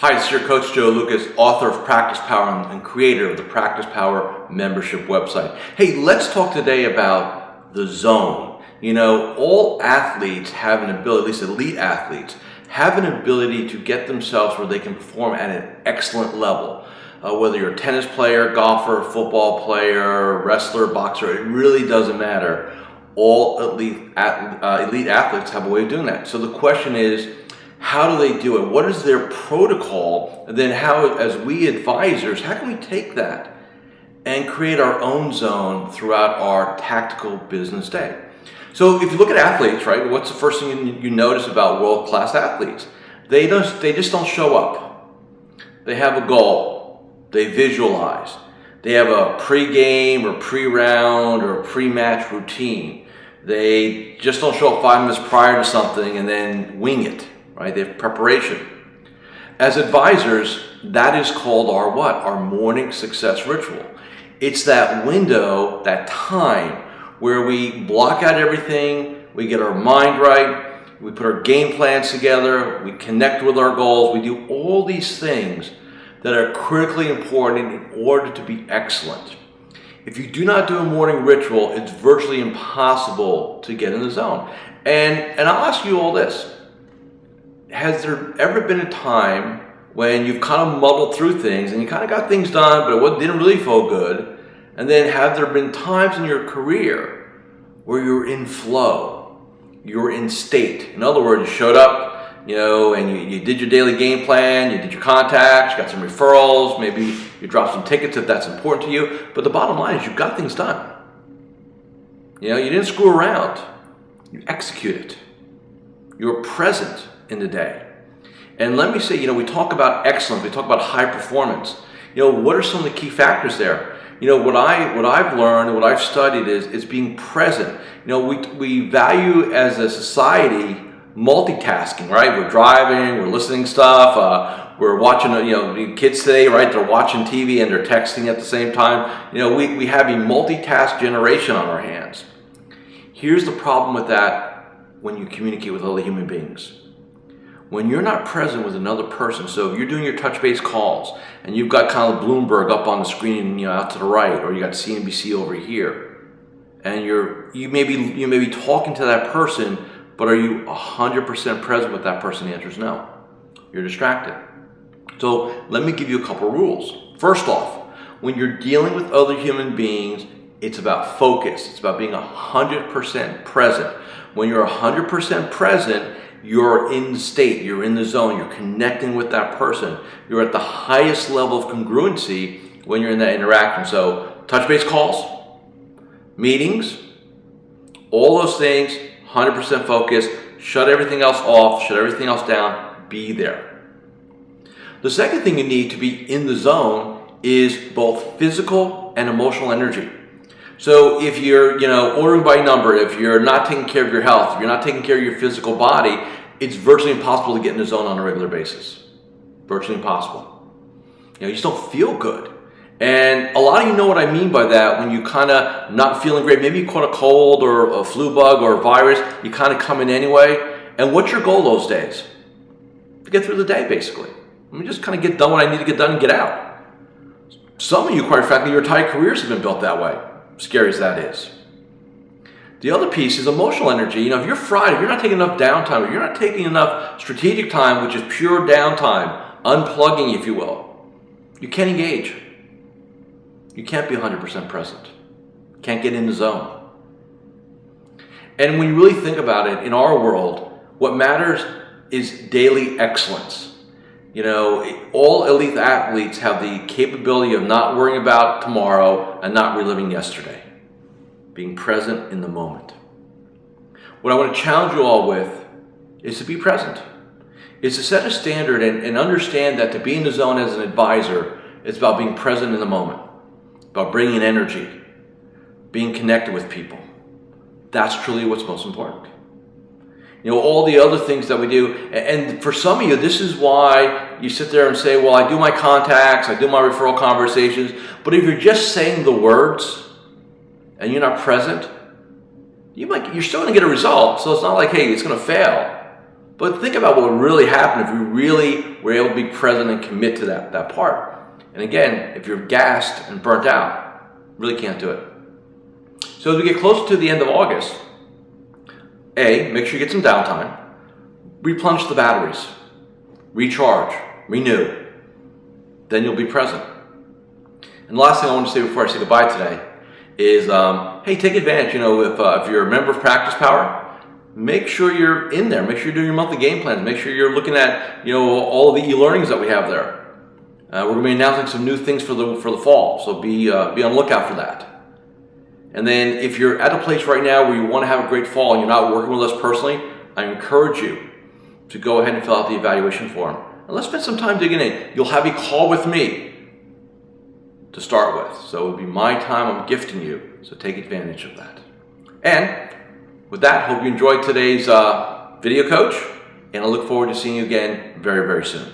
Hi, this is your coach Joe Lucas, author of Practice Power and creator of the Practice Power membership website. Hey, let's talk today about the zone. You know, all athletes have an ability, at least elite athletes, have an ability to get themselves where they can perform at an excellent level. Whether you're a tennis player, golfer, football player, wrestler, boxer, it really doesn't matter. All elite athletes have a way of doing that. So the question is, how do they do it? What is their protocol? And then how, as we advisors, how can we take that and create our own zone throughout our tactical business day? So if you look at athletes, right, what's the first thing you notice about world-class athletes? They just don't show up. They have a goal. They visualize. They have a pre-game or pre-round or pre-match routine. They just don't show up 5 minutes prior to something and then wing it. Right? They have preparation. As advisors, that is called our what? Our morning success ritual. It's that window, that time where we block out everything, we get our mind right, we put our game plans together, we connect with our goals, we do all these things that are critically important in order to be excellent. If you do not do a morning ritual, it's virtually impossible to get in the zone. And I'll ask you all this. Has there ever been a time when you've kind of muddled through things and you kind of got things done, but it didn't really feel good? And then have there been times in your career where you're in flow, you're in state? In other words, you showed up, you know, and you did your daily game plan, you did your contacts, you got some referrals, maybe you dropped some tickets if that's important to you. But the bottom line is you got things done. You know, you didn't screw around. You executed. You were present in the day. And let me say, you know, we talk about excellence, we talk about high performance. You know, what are some of the key factors there? You know, what I've learned, what I've studied is being present. You know, we value as a society multitasking, right? We're driving, we're listening stuff, we're watching, you know, kids today, right? They're watching TV and they're texting at the same time. You know, we have a multitask generation on our hands. Here's the problem with that when you communicate with other human beings. When you're not present with another person, so if you're doing your touch base calls and you've got kind of Bloomberg up on the screen, you know, out to the right, or you got CNBC over here, and you may be talking to that person, but are you 100% present with that person? The answer is no. You're distracted. So let me give you a couple of rules. First off, when you're dealing with other human beings, it's about focus. It's about being 100% present. When you're 100% present, you're in the state, you're in the zone, you're connecting with that person. You're at the highest level of congruency when you're in that interaction. So touch base calls, meetings, all those things, 100% focus, shut everything else off, shut everything else down, be there. The second thing you need to be in the zone is both physical and emotional energy. So if you're, you know, ordering by number, if you're not taking care of your health, if you're not taking care of your physical body, it's virtually impossible to get in the zone on a regular basis. Virtually impossible. You know, you just don't feel good. And a lot of you know what I mean by that. When you kind of not feeling great, maybe you caught a cold or a flu bug or a virus, you kind of come in anyway. And what's your goal those days? To get through the day, basically. I mean, just kind of get done what I need to get done and get out. Some of you, quite frankly, your entire careers have been built that way. Scary as that is. The other piece is emotional energy. You know, if you're fried, if you're not taking enough downtime, if you're not taking enough strategic time, which is pure downtime, unplugging, if you will, you can't engage. You can't be 100% present. You can't get in the zone. And when you really think about it, in our world, what matters is daily excellence. You know, all elite athletes have the capability of not worrying about tomorrow and not reliving yesterday. Being present in the moment. What I want to challenge you all with is to be present. Is to set a standard and understand that to be in the zone as an advisor, it's about being present in the moment. About bringing energy. Being connected with people. That's truly what's most important. You know, all the other things that we do, and for some of you, this is why you sit there and say, well, I do my contacts, I do my referral conversations, but if you're just saying the words and you're not present, you're still going to get a result. So it's not like, hey, it's going to fail. But think about what would really happen if we really were able to be present and commit to that part. And again, if you're gassed and burnt out, really can't do it. So as we get closer to the end of August, make sure you get some downtime, replenish the batteries, recharge, renew, then you'll be present. And the last thing I want to say before I say goodbye today is, hey, take advantage. If you're a member of PracticePower, make sure you're in there. Make sure you're doing your monthly game plans. Make sure you're looking at all of the e-learnings that we have there. We're going to be announcing some new things for the fall, so be on the lookout for that. And then if you're at a place right now where you want to have a great fall and you're not working with us personally, I encourage you to go ahead and fill out the evaluation form. And let's spend some time digging in. You'll have a call with me to start with. So it will be my time I'm gifting you. So take advantage of that. And with that, hope you enjoyed today's video coach. And I look forward to seeing you again very, very soon.